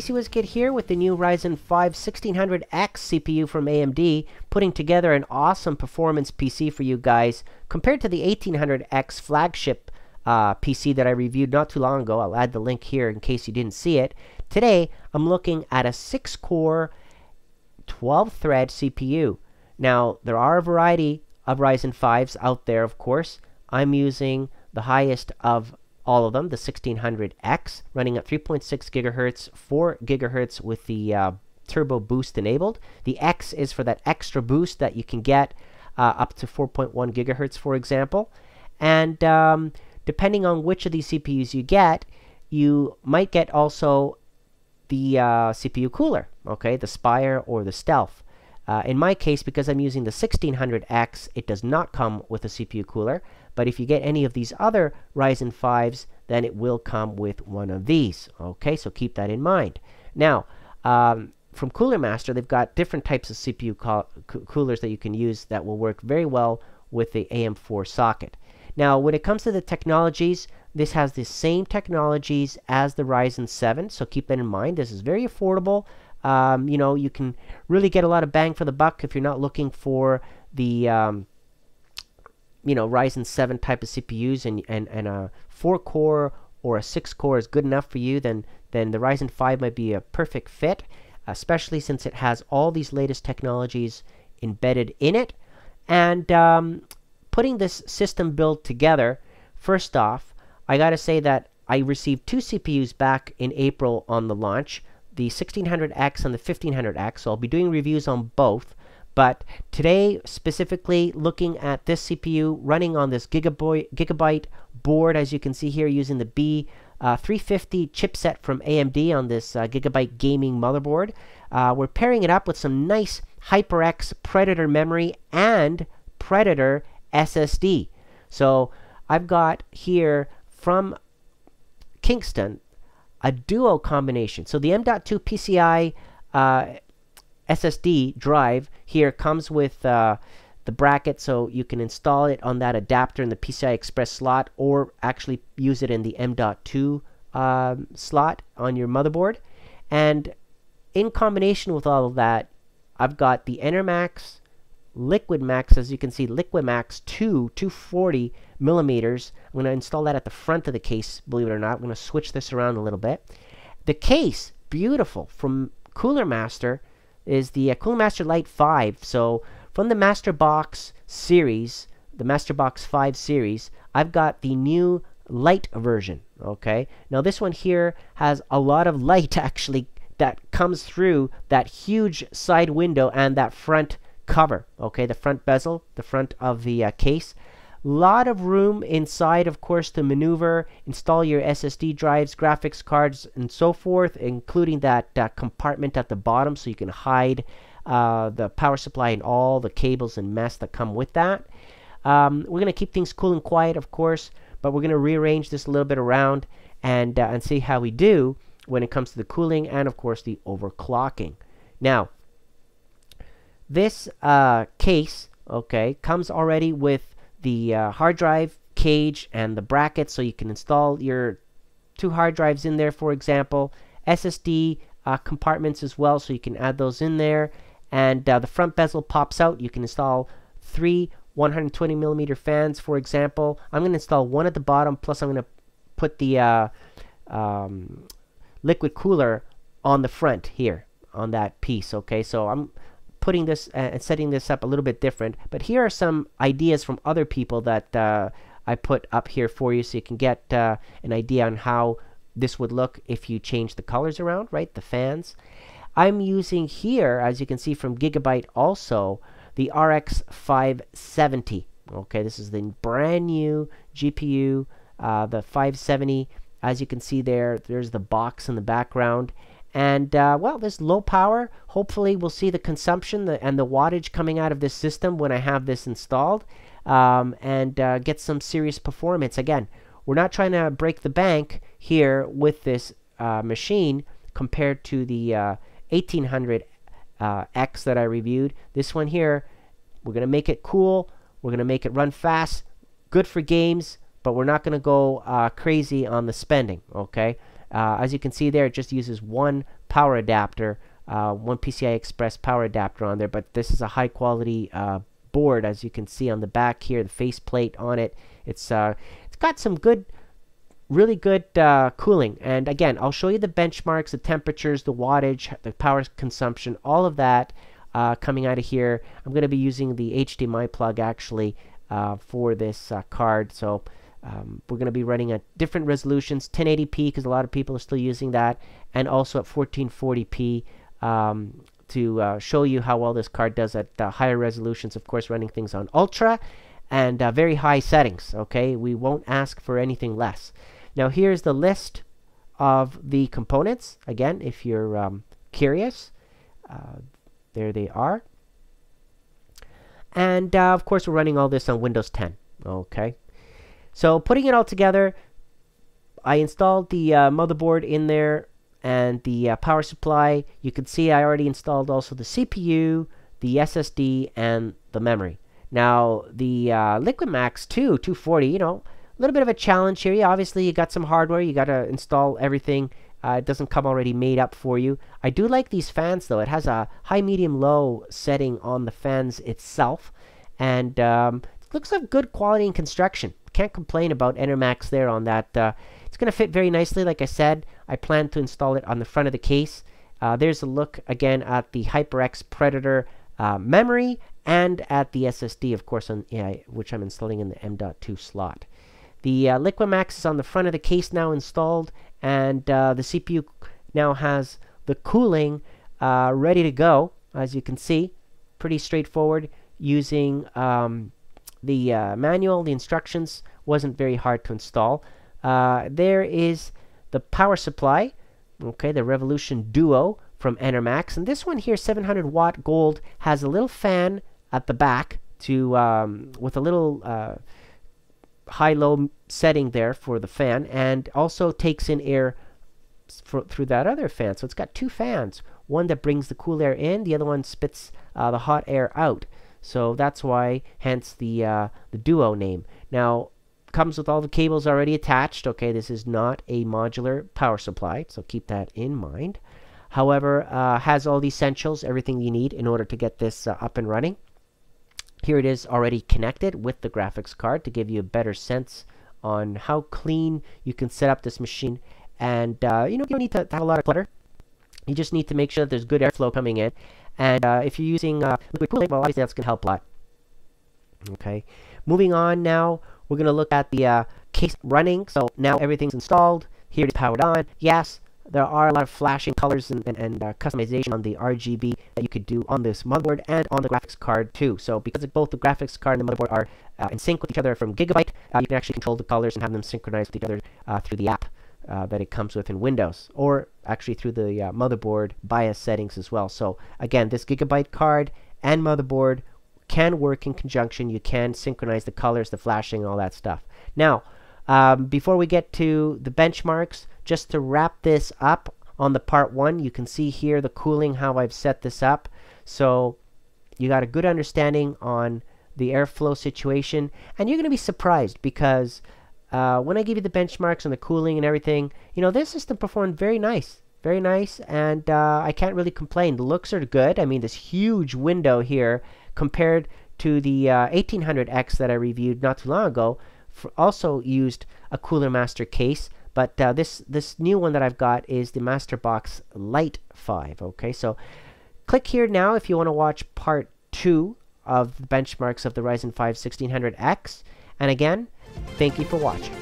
PC Was Kid here with the new Ryzen 5 1600X CPU from AMD, putting together an awesome performance PC for you guys compared to the 1800X flagship PC that I reviewed not too long ago. I'll add the link here in case you didn't see it. Today, I'm looking at a 6-core, 12-thread CPU. Now, there are a variety of Ryzen 5s out there, of course. I'm using the highest of all of them, the 1600X, running at 3.6 gigahertz, 4 gigahertz with the turbo boost enabled. The X is for that extra boost that you can get up to 4.1 gigahertz, for example. And depending on which of these CPUs you get, you might get also the CPU cooler, okay, the Spire or the Stealth. In my case, because I'm using the 1600X, it does not come with a CPU cooler. But if you get any of these other Ryzen 5s, then it will come with one of these. Okay, so keep that in mind. Now, from Cooler Master, they've got different types of CPU coolers that you can use that will work very well with the AM4 socket. Now, when it comes to the technologies, this has the same technologies as the Ryzen 7, so keep that in mind. This is very affordable. You know, you can really get a lot of bang for the buck if you're not looking for the you know, Ryzen 7 type of CPUs, and a 4-core or a 6-core is good enough for you, then the Ryzen 5 might be a perfect fit, especially since it has all these latest technologies embedded in it. And putting this system build together, first off, I gotta say that I received 2 CPUs back in April on the launch, the 1600X and the 1500X, so I'll be doing reviews on both. But today, specifically looking at this CPU running on this gigabyte board, as you can see here, using the B350 chipset from AMD on this Gigabyte gaming motherboard. We're pairing it up with some nice HyperX Predator memory and Predator SSD. So I've got here from Kingston a duo combination. So the M.2 PCI SSD drive here comes with the bracket, so you can install it on that adapter in the PCI Express slot, or actually use it in the M.2 slot on your motherboard. And in combination with all of that, I've got the EnerMax Liquid Max, as you can see, Liquid Max 240 millimeters. I'm going to install that at the front of the case, believe it or not. I'm going to switch this around a little bit. The case, beautiful, from Cooler Master, is the Cooler Master Lite 5. So from the Master Box series, the Master Box 5 series, I've got the new light version. Okay, now this one here has a lot of light actually that comes through that huge side window and that front cover. Okay, the front bezel, the front of the case. Lot of room inside, of course, to maneuver, install your SSD drives, graphics cards, and so forth, including that compartment at the bottom, so you can hide the power supply and all the cables and mess that come with that. We're going to keep things cool and quiet, of course, but we're going to rearrange this a little bit around and see how we do when it comes to the cooling and, of course, the overclocking. Now, this case, okay, comes already with the hard drive cage and the bracket, so you can install your 2 hard drives in there, for example. SSD compartments as well, so you can add those in there. And the front bezel pops out. You can install 3 120 millimeter fans, for example. I'm going to install one at the bottom, plus I'm going to put the liquid cooler on the front here on that piece. Okay, so I'm putting this and setting this up a little bit different, but here are some ideas from other people that I put up here for you, so you can get an idea on how this would look if you change the colors around, right, the fans. I'm using here, as you can see from Gigabyte also, the RX 570. Okay, this is the brand new GPU, the 570. As you can see there's the box in the background. And, well, this low power, hopefully we'll see the consumption and the wattage coming out of this system when I have this installed, and get some serious performance. Again, we're not trying to break the bank here with this machine compared to the 1800X that I reviewed. This one here, we're going to make it cool, we're going to make it run fast, good for games, but we're not going to go crazy on the spending, okay? As you can see there, it just uses 1 power adapter, one PCI Express power adapter on there, but this is a high quality board, as you can see on the back here, the faceplate on it. It's got some good, really good cooling. And again, I'll show you the benchmarks, the temperatures, the wattage, the power consumption, all of that coming out of here. I'm going to be using the HDMI plug actually for this card. So we're going to be running at different resolutions, 1080p because a lot of people are still using that, and also at 1440p to show you how well this card does at higher resolutions, of course running things on ultra and very high settings. Okay, we won't ask for anything less. Now here's the list of the components, again if you're curious. There they are. And of course we're running all this on Windows 10. Okay, so putting it all together, I installed the motherboard in there and the power supply. You can see I already installed also the CPU, the SSD, and the memory. Now the LiquidMax 240, you know, a little bit of a challenge here. Obviously you got some hardware, you got to install everything. It doesn't come already made up for you. I do like these fans though. It has a high, medium, low setting on the fans itself, and it looks like good quality in construction. Can't complain about Enermax there on that. It's going to fit very nicely. Like I said, I plan to install it on the front of the case. There's a look again at the HyperX Predator memory and at the SSD, of course, on which I'm installing in the M.2 slot. The LiquidMax is on the front of the case now installed, and the CPU now has the cooling ready to go. As you can see, pretty straightforward. Using the manual, the instructions wasn't very hard to install. There is the power supply, okay, the Revolution Duo from Enermax, and this one here, 700 watt gold, has a little fan at the back to with a little high-low setting there for the fan, and also takes in air through that other fan. So it's got two fans, one that brings the cool air in, the other one spits the hot air out. So that's why, hence the Duo name. Now, comes with all the cables already attached. Okay, this is not a modular power supply, so keep that in mind. However, has all the essentials, everything you need in order to get this up and running. Here it is already connected with the graphics card to give you a better sense on how clean you can set up this machine. And you don't need to have a lot of clutter. You just need to make sure that there's good airflow coming in. And if you're using liquid cooling, well, obviously that's going to help a lot. Okay, moving on now, we're going to look at the case running. So now everything's installed. Here it's powered on. Yes, there are a lot of flashing colors and customization on the RGB that you could do on this motherboard and on the graphics card too. So because both the graphics card and the motherboard are in sync with each other from Gigabyte, you can actually control the colors and have them synchronized with each other through the app that it comes with in Windows, or actually through the motherboard BIOS settings as well. So again, this Gigabyte card and motherboard can work in conjunction. You can synchronize the colors, the flashing, and all that stuff. Now, before we get to the benchmarks, just to wrap this up on the part 1, you can see here the cooling, how I've set this up. So you got a good understanding on the airflow situation, and you're going to be surprised because when I give you the benchmarks and the cooling and everything, you know, this system performed very nice, and I can't really complain. The looks are good. I mean, this huge window here compared to the 1800X that I reviewed not too long ago, also used a Cooler Master case. But this new one that I've got is the MasterBox Lite 5. Okay, so click here now if you want to watch part 2 of the benchmarks of the Ryzen 5 1600X. And again, thank you for watching.